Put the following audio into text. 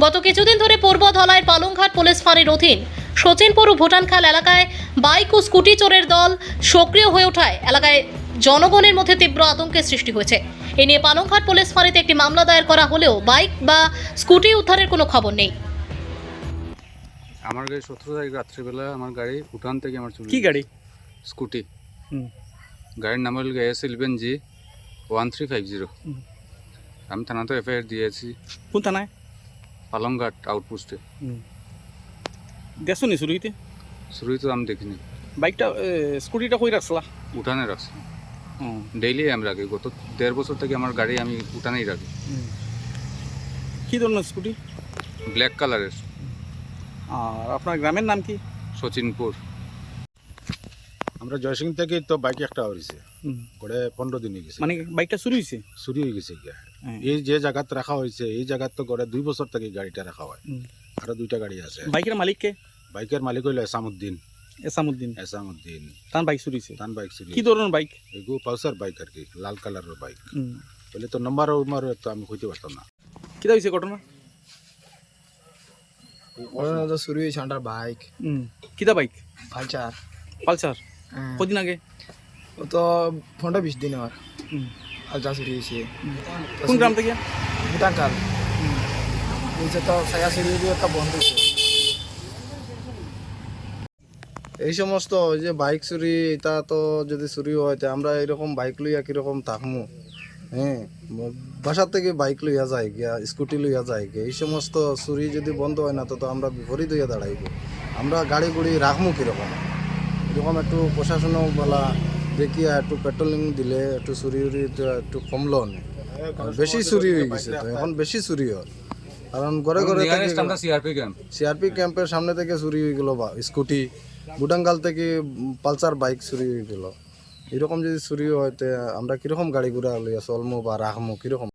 গত কিছুদিন ধরে পূর্ব ধলাইয়ের পালংঘাট পুলিশ ফাঁড়ির অধীন সচিনপুর ও ভুটানখাল এলাকায় বাইক ও স্কুটি চোরের দল সক্রিয় হয়ে ওঠায় এলাকায় জনগণের মধ্যে তীব্র আতঙ্কের সৃষ্টি হয়েছে। এ নিয়ে পালংঘাট পুলিশ ফাঁড়িতে একটি মামলা দায়ের করা হলেও বাইক বা স্কুটি উদ্ধারের কোনো খবর নেই। আমার গাড়ি 17 তারিখ রাত্রিবেলা আমার গাড়ি ভুটান থেকে আমার চুরি। কি গাড়ি? স্কুটি। গাড়ির নাম হল AS11G 1350। আমি থানাতে এফআইআর দিয়েছি। কোন থানায়? পালংঘাট আউটপোস্টে। দেখছো নি শুরুইতে? শুরুই তো আমি দেখিনি। বাইকটা স্কুটিটা কই রাখছিলা? উঠানে রাখছি। ডেইলি আমি রাখি, গত 1.5 বছর থেকে আমার গাড়ি আমি উঠানেই রাখি। কি ধরনের স্কুটি? ব্ল্যাক কালারের। আর আপনার গ্রামের নাম কি? সচিনপুর। আমরা জয়সিং থেকে তো বাইক একটা হয়েছে করে 15 দিন হয়ে গেছে। মানে বাইকটা চুরি হয়েছে? চুরি হয়ে গেছে গিয়া। এই যে জায়গাত রাখা হয়েছে এই জায়গাত তো করে 2 বছর থেকে গাড়িটা রাখা হয়। আরো 2টা গাড়ি আছে। বাইকের মালিক কে? বাইকের মালিক হইল এসামউদ্দিন। এসামউদ্দিন তার বাইক চুরি হয়েছে? তান বাইক চুরি। কি ধরনের বাইক? এগু পালসার বাইক আর কি, লাল কালারের বাইক। বলে তো নাম্বার তো আমি কইতে পারতাম না। কি হয়েছে ঘটনা? ঘটনা তো শুরু হয়েছে আমার বাইক। কিতা বাইক? পালচার। পালসার? কদিন আগে? ও তো 15-20 দিন আমার পালচার চুরি হয়েছে। কোন গ্রাম থেকে? ভুটানকাল। নিচে তো ছায়া চুরি দিয়ে একটা বন্ধ হয়েছে। এই সমস্ত ওই যে বাইক চুরি, এটা তো যদি চুরি হয় আমরা এরকম বাইক লইয়া কিরকম থাকমু? হ্যাঁ, বাসার থেকে বাইক লইয়া যায় গিয়া, স্কুটি লইয়া যায় গিয়া, এই সমস্ত চুরি যদি বন্ধ হয় না তো আমরা বিপরীত হইয়া দাঁড়াইব। আমরা গাড়ি গুড়ি রাখমু কিরকম? এরকম একটু প্রশাসনও বলা দেখিয়া একটু পেট্রোলিং দিলে একটু চুরি উরি একটু কমলো না। বেশি চুরি হয়ে গেছে তো এখন বেশি চুরি হয়, কারণ ঘরে ঘরে সিআরপি ক্যাম্পের সামনে থেকে চুরি হয়ে গেল, বা স্কুটি বুটাঙ্গাল থেকে পালসার বাইক চুরি হয়ে গেল। এরকম যদি চুরি হয় আমরা কিরকম গাড়ি ঘোড়া লইয়া চলমু বা রাখমু কিরকম?